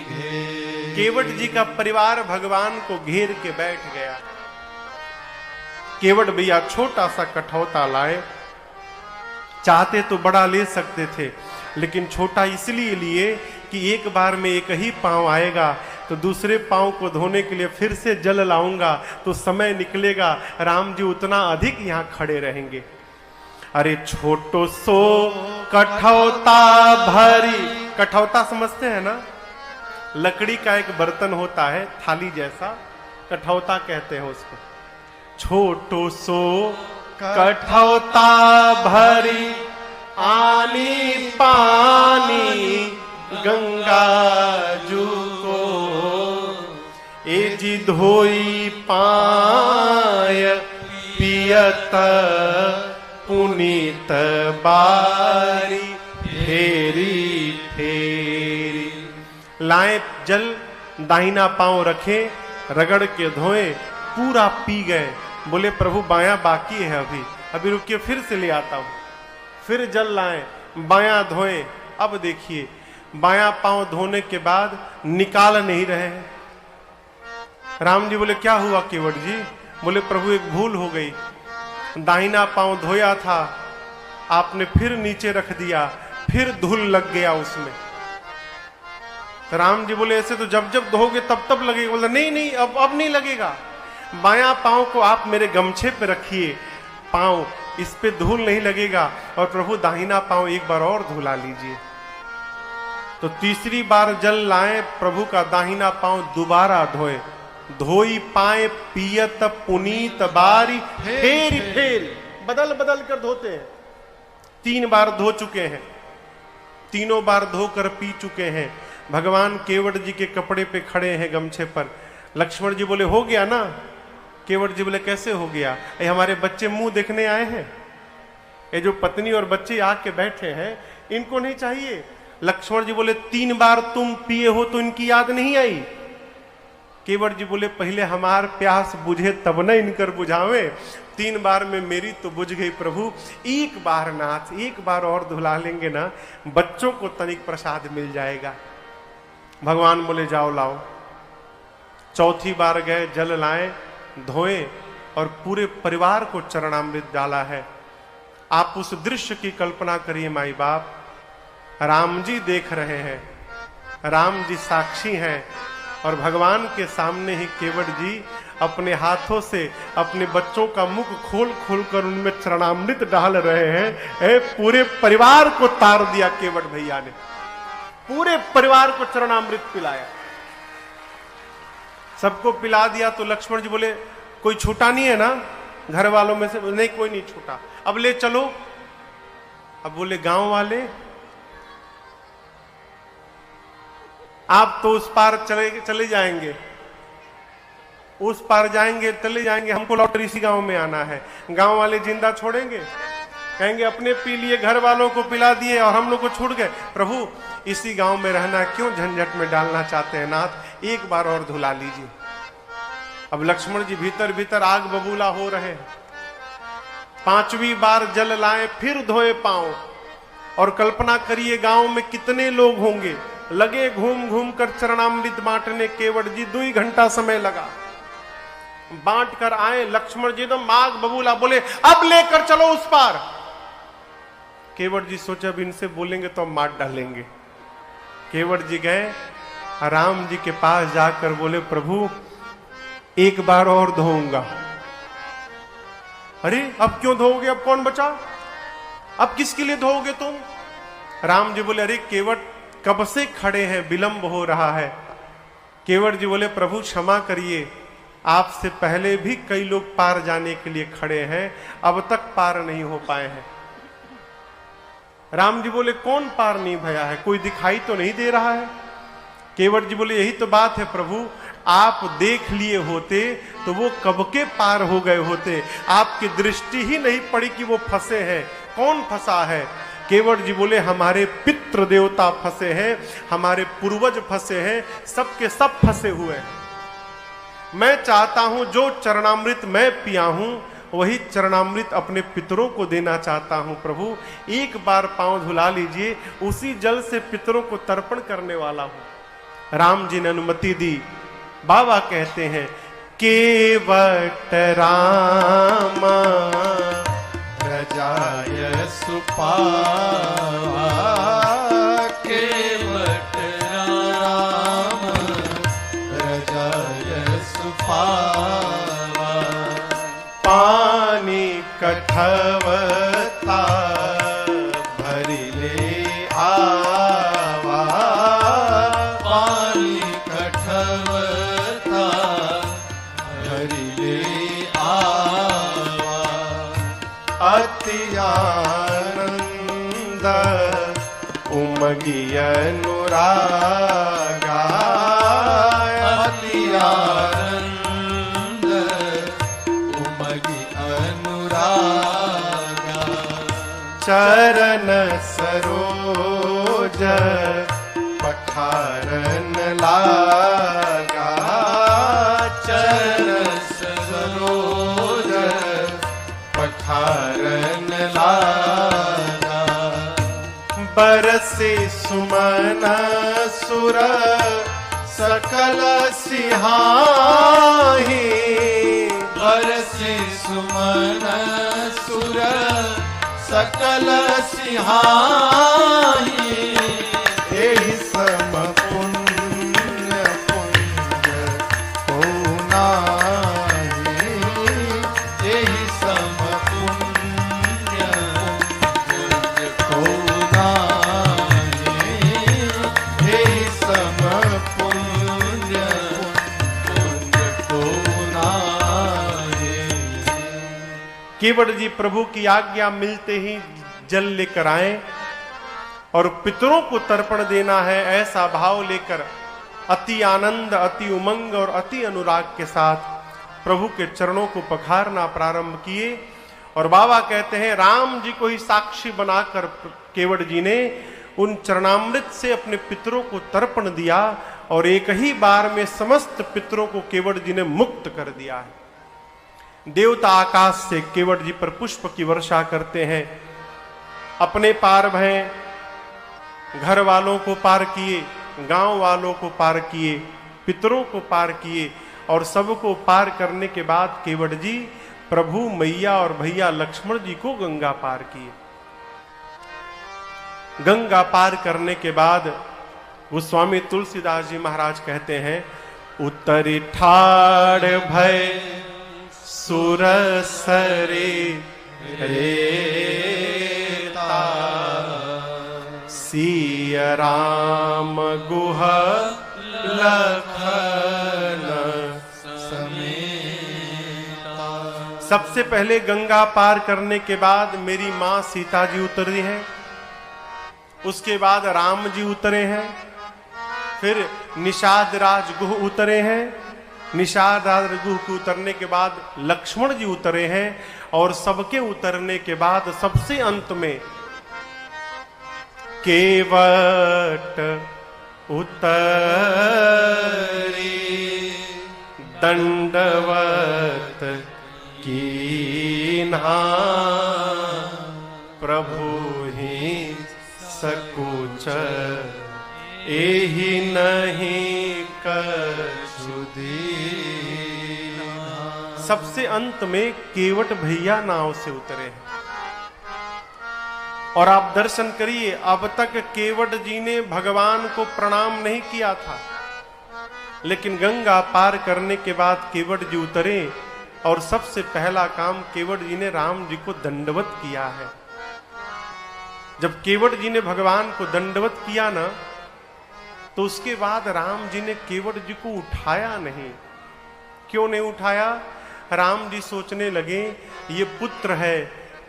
S1: घेरी। केवट जी का परिवार भगवान को घेर के बैठ गया। केवट भैया छोटा सा कठौता लाए, चाहते तो बड़ा ले सकते थे, लेकिन छोटा इसलिए लिए कि एक बार में एक ही पांव आएगा, तो दूसरे पांव को धोने के लिए फिर से जल लाऊंगा तो समय निकलेगा, राम जी उतना अधिक यहां खड़े रहेंगे। अरे छोटो सो कठौता भरी, कठौता समझते हैं ना, लकड़ी का एक बर्तन होता है थाली जैसा, कठौता कहते हैं उसको। छोटो सो कठौता भरी आनी पानी गंगा जू को, ए जी धोई पाय पियत पुनीत बारी फेरी फेरी। लाए जल, दाहिना पांव रखे, रगड़ के धोए, पूरा पी गए। बोले प्रभु बायां बाकी है, अभी रुकिए फिर से ले आता हूं। फिर जल लाए, बायां धोए। अब देखिए बायां पांव धोने के बाद निकाल नहीं रहे हैं। राम जी बोले क्या हुआ केवट जी? बोले प्रभु एक भूल हो गई, दाहिना पांव धोया था, आपने फिर नीचे रख दिया, फिर धूल लग गया उसमें। तो राम जी बोले ऐसे तो जब जब धोगे तब तब लगेगा। बोले नहीं नहीं अब नहीं लगेगा। बायां पांव को आप मेरे गमछे पे रखिए, पांव इस पे धूल नहीं लगेगा, और प्रभु दाहिना पांव एक बार और धुला लीजिए। तो तीसरी बार जल लाए, प्रभु का दाहिना पांव दोबारा धोए। धोई पाए पियत पुनीत बारी फेरी फेरी, बदल बदल कर धोते हैं। 3 बार धो चुके हैं, तीनों बार धोकर पी चुके हैं। भगवान केवट जी के कपड़े पे खड़े हैं गमछे पर। लक्ष्मण जी बोले हो गया ना? केवट जी बोले कैसे हो गया? ये हमारे बच्चे मुंह देखने आए हैं, ये जो पत्नी और बच्चे आके बैठे हैं इनको नहीं चाहिए। लक्ष्मण जी बोले 3 बार तुम पिए हो तो इनकी याद नहीं आई? केवट जी बोले पहले हमार प्यास बुझे तब न इनकर बुझावे, 3 बार में मेरी तो बुझ गई प्रभु, एक बार नाथ, एक बार और धुला लेंगे ना, बच्चों को तनिक प्रसाद मिल जाएगा। भगवान बोले जाओ लाओ। चौथी बार गए, जल लाए, धोए और पूरे परिवार को चरणामृत डाला है। आप उस दृश्य की कल्पना करिए माई बाप, राम जी देख रहे हैं, राम जी साक्षी हैं, और भगवान के सामने ही केवट जी अपने हाथों से अपने बच्चों का मुख खोल खोल कर उनमें चरणामृत डाल रहे हैं। पूरे परिवार को तार दिया केवट भैया ने, पूरे परिवार को चरणामृत पिलाया, सबको पिला दिया। तो लक्ष्मण जी बोले कोई छूटा नहीं है ना घर वालों में से? नहीं कोई नहीं छूटा। अब ले चलो। अब बोले गांव वाले आप तो उस पार चले जाएंगे, उस पार जाएंगे, चले जाएंगे, हमको लौटर इसी गांव में आना है। गांव वाले जिंदा छोड़ेंगे? कहेंगे अपने पी लिए, घर वालों को पिला दिए और हम लोग को छूट गए। प्रभु इसी गांव में रहना क्यों झंझट में डालना चाहते हैं नाथ, एक बार और धुला लीजिए। अब लक्ष्मण जी भीतर भीतर आग बबूला हो रहे हैं। 5वीं बार जल लाए, फिर धोए पांव। और कल्पना करिए गांव में कितने लोग होंगे, लगे घूम घूम कर चरणामृत बांटने। केवट जी 2 घंटा समय लगा, बांट कर आए। लक्ष्मण जी एकदम आग बबूला, बोले अब लेकर चलो उस पार। केवट जी सोचे अब इनसे बोलेंगे तो हम मार डालेंगे। केवट जी गए, राम जी के पास जाकर बोले प्रभु एक बार और धोऊंगा। अरे अब क्यों धोओगे, अब कौन बचा, अब किसके लिए धोओगे तुम? राम जी बोले अरे केवट कब से खड़े हैं, विलंब हो रहा है। केवट जी बोले प्रभु क्षमा करिए, आपसे पहले भी कई लोग पार जाने के लिए खड़े हैं, अब तक पार नहीं हो पाए हैं। राम जी बोले कौन पार नहीं भया है, कोई दिखाई तो नहीं दे रहा है। केवट जी बोले यही तो बात है प्रभु, आप देख लिए होते तो वो कब के पार हो गए होते, आपकी दृष्टि ही नहीं पड़ी कि वो फंसे हैं। कौन फंसा है? केवट जी बोले हमारे पितृ देवता फंसे हैं, हमारे पूर्वज फंसे हैं, सबके सब फंसे हुए हैं। मैं चाहता हूं जो चरणामृत मैं पिया हूं वही चरणामृत अपने पितरों को देना चाहता हूं। प्रभु एक बार पांव धुला लीजिए, उसी जल से पितरों को तर्पण करने वाला हूं। राम जी ने अनुमति दी। बाबा कहते हैं केवट रामा
S2: प्रजाय सुपावा, केवट राम प्रजाय सुपावा।
S1: पानी कठवता
S2: भरिले आवा, पानी कठवता भरिले आवा।
S1: अति आनंद उमगी अनुरागा,
S2: अति आनंद उमगी अनुरागा।
S1: चरण सरोज पखारन लागा,
S2: चरण सरोज पखारन लागा।
S1: बरसे सुमन सुर सकल सिहाही,
S2: बरसे सुमन सुर सकल सिहाही।
S1: एहि सम पुण्य पुण्य को नाही,
S2: एहि सम पुण्य पुण्य को नाही, एहि सम पुण्य पुण्य को नाही।
S1: केवट जी प्रभु की आज्ञा मिलते ही जल लेकर आए और पितरों को तर्पण देना है, ऐसा भाव लेकर अति आनंद, अति उमंग और अति अनुराग के साथ प्रभु के चरणों को पखारना प्रारंभ किए। और बाबा कहते हैं राम जी को ही साक्षी बनाकर केवट जी ने उन चरणामृत से अपने पितरों को तर्पण दिया और एक ही बार में समस्त पितरों को केवट जी ने मुक्त कर दिया है। देवता आकाश से केवट जी पर पुष्प की वर्षा करते हैं। अपने पार भय, घर वालों को पार किए, गांव वालों को पार किए, पितरों को पार किए और सबको पार करने के बाद केवट जी प्रभु, मैया और भैया लक्ष्मण जी को गंगा पार किए। गंगा पार करने के बाद गोस्वामी तुलसीदास जी महाराज कहते हैं उतरी ठाड़ भय सुरसरे रेता, सिय राम गुह लखन
S2: समेता।
S1: सबसे पहले गंगा पार करने के बाद मेरी मां सीता जी उतरी हैं, उसके बाद राम जी उतरे हैं, फिर निषाद राज गुह उतरे हैं निषाद आदि रघु के उतरने के बाद लक्ष्मण जी उतरे हैं और सबके उतरने के बाद सबसे अंत में केवट उतरी दंडवत कीन्हा प्रभु ही सकुच एहि नहीं कछु दीन्हा। सबसे अंत में केवट भैया नाव से उतरे हैं और आप दर्शन करिए, अब तक केवट जी ने भगवान को प्रणाम नहीं किया था, लेकिन गंगा पार करने के बाद केवट जी उतरे और सबसे पहला काम केवट जी ने राम जी को दंडवत किया है। जब केवट जी ने भगवान को दंडवत किया ना, तो उसके बाद राम जी ने केवट जी को उठाया नहीं। क्यों नहीं उठाया? राम जी सोचने लगे ये पुत्र है,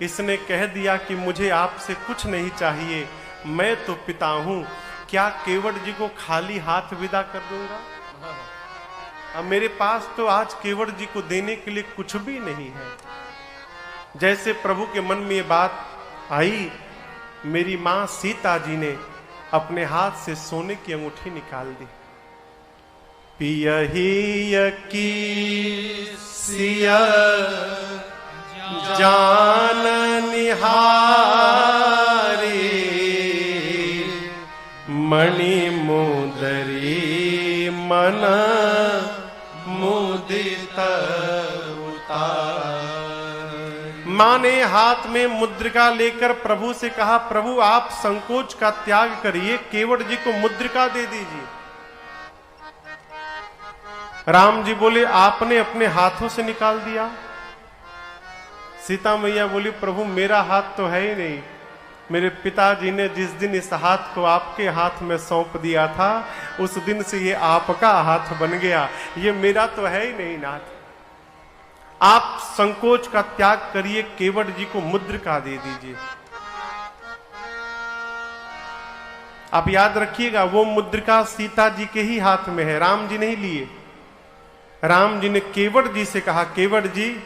S1: इसने कह दिया कि मुझे आपसे कुछ नहीं चाहिए, मैं तो पिता हूं, क्या केवट जी को खाली हाथ विदा कर दूंगा? अब मेरे पास तो आज केवट जी को देने के लिए कुछ भी नहीं है। जैसे प्रभु के मन में ये बात आई, मेरी मां सीता जी ने अपने हाथ से सोने की अंगूठी निकाल दी। पियहि की सिया जान निहारी मणि मुदरी मन मुदित उतार। मां ने हाथ में मुद्रिका लेकर प्रभु से कहा, प्रभु आप संकोच का त्याग करिए, केवट जी को मुद्रिका दे दीजिए। राम जी बोले, आपने अपने हाथों से निकाल दिया? सीता मैया बोली, प्रभु मेरा हाथ तो है ही नहीं, मेरे पिताजी ने जिस दिन इस हाथ को आपके हाथ में सौंप दिया था, उस दिन से ये आपका हाथ बन गया, ये मेरा तो है ही नहीं नाथ। आप संकोच का त्याग करिए, केवट जी को मुद्रिका दे दीजिए। आप याद रखिएगा, वो मुद्रिका सीता जी के ही हाथ में है, राम जी नहीं लिए। राम जी ने केवट जी से कहा, केवट जी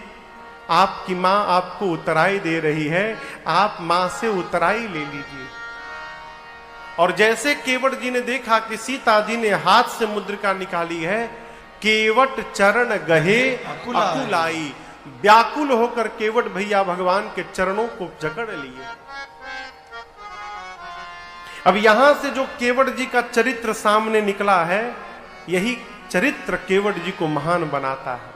S1: आपकी मां आपको उतराई दे रही है, आप मां से उतराई ले लीजिए। और जैसे केवट जी ने देखा कि सीता जी ने हाथ से मुद्रिका निकाली है, केवट चरण गहे अकुलाई, व्याकुल होकर केवट भैया भगवान के चरणों को जकड़ लिए। अब यहां से जो केवट जी का चरित्र सामने निकला है, यही चरित्र केवट जी को महान बनाता है।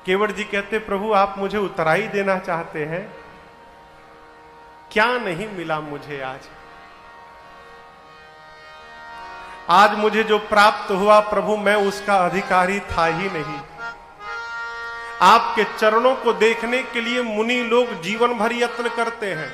S1: केवट जी कहते, प्रभु आप मुझे उतराई देना चाहते हैं, क्या नहीं मिला मुझे आज? आज मुझे जो प्राप्त हुआ प्रभु, मैं उसका अधिकारी था ही नहीं। आपके चरणों को देखने के लिए मुनि लोग जीवन भर यत्न करते हैं,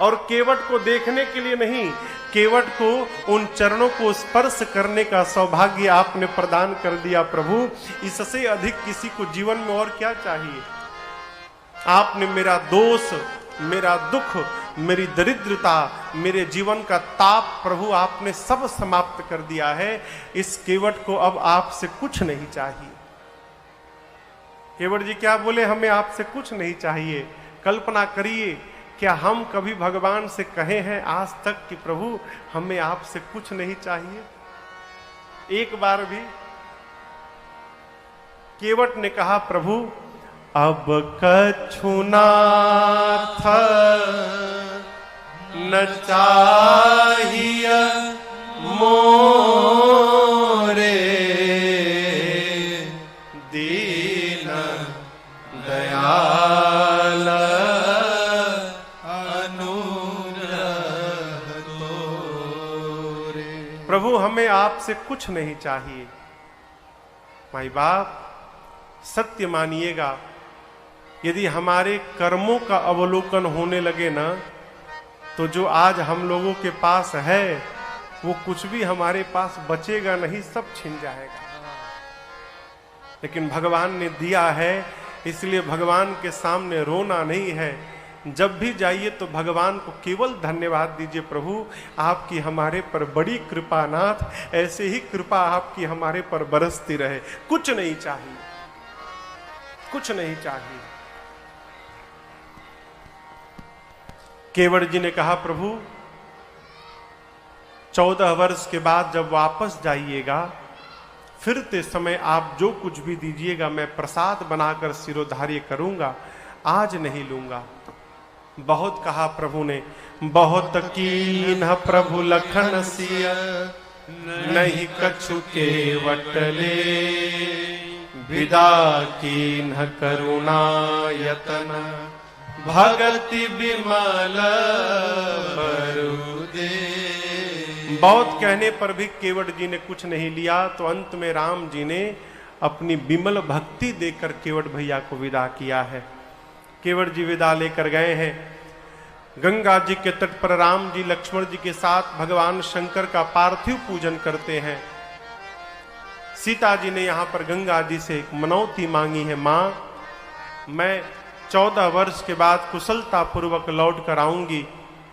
S1: और केवट को देखने के लिए नहीं, केवट को उन चरणों को स्पर्श करने का सौभाग्य आपने प्रदान कर दिया प्रभु। इससे अधिक किसी को जीवन में और क्या चाहिए? आपने मेरा दोष, मेरा दुख, मेरी दरिद्रता, मेरे जीवन का ताप प्रभु आपने सब समाप्त कर दिया है। इस केवट को अब आपसे कुछ नहीं चाहिए। केवट जी क्या बोले, हमें आपसे कुछ नहीं चाहिए। कल्पना करिए, क्या हम कभी भगवान से कहे हैं आज तक कि प्रभु हमें आपसे कुछ नहीं चाहिए? एक बार भी? केवट ने कहा, प्रभु अब कछु नाथ न चाहिए मोरे, दीन दयाल प्रभु हमें आपसे कुछ नहीं चाहिए। माई बाप सत्य मानिएगा, यदि हमारे कर्मों का अवलोकन होने लगे ना, तो जो आज हम लोगों के पास है वो कुछ भी हमारे पास बचेगा नहीं, सब छिन जाएगा। लेकिन भगवान ने दिया है, इसलिए भगवान के सामने रोना नहीं है, जब भी जाइए तो भगवान को केवल धन्यवाद दीजिए, प्रभु आपकी हमारे पर बड़ी कृपा नाथ, ऐसे ही कृपा आपकी हमारे पर बरसती रहे, कुछ नहीं चाहिए, कुछ नहीं चाहिए। केवट जी ने कहा, प्रभु 14 वर्ष के बाद जब वापस जाइएगा, फिरते समय आप जो कुछ भी दीजिएगा मैं प्रसाद बनाकर सिरोधार्य करूंगा, आज नहीं लूंगा। बहुत कहा प्रभु ने, बहुत कीन्ह प्रभु लखन सिय, नहीं कछु केवट ले, विदा कीन्ह करुणा यतन, भगति विमल बरु दे। बहुत कहने पर भी केवट जी ने कुछ नहीं लिया, तो अंत में राम जी ने अपनी विमल भक्ति देकर केवट भैया को विदा किया है। केवट जी विदा लेकर गए हैं। गंगा जी के तट पर राम जी लक्ष्मण जी के साथ भगवान शंकर का पार्थिव पूजन करते हैं। सीता जी ने यहां पर गंगा जी से एक मनौती मांगी है, मां मैं 14 वर्ष के बाद कुशलता पूर्वक लौट कर आऊंगी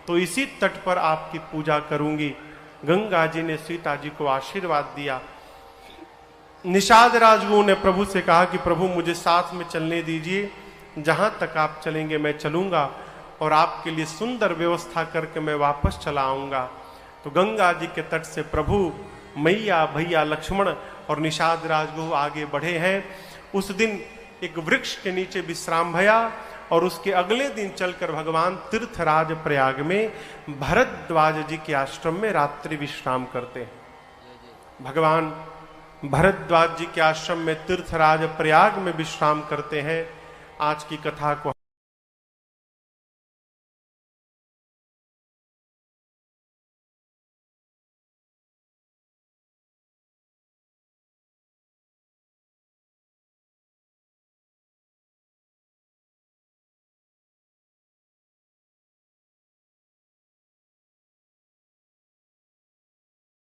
S1: तो इसी तट पर आपकी पूजा करूंगी। गंगा जी ने सीता जी को आशीर्वाद दिया। निषाद राजगुरु ने प्रभु से कहा कि प्रभु मुझे साथ में चलने दीजिए, जहां तक आप चलेंगे मैं चलूंगा और आपके लिए सुंदर व्यवस्था करके मैं वापस चला आऊंगा। तो गंगा जी के तट से प्रभु, मैया, भैया लक्ष्मण और निषाद राजगुरु आगे बढ़े हैं। उस दिन एक वृक्ष के नीचे विश्राम भया और उसके अगले दिन चलकर भगवान तीर्थराज प्रयाग में भरद्वाज जी के आश्रम में रात्रि विश्राम करते हैं। भगवान भरद्वाज जी के आश्रम में तीर्थराज प्रयाग में विश्राम करते हैं। आज की कथा को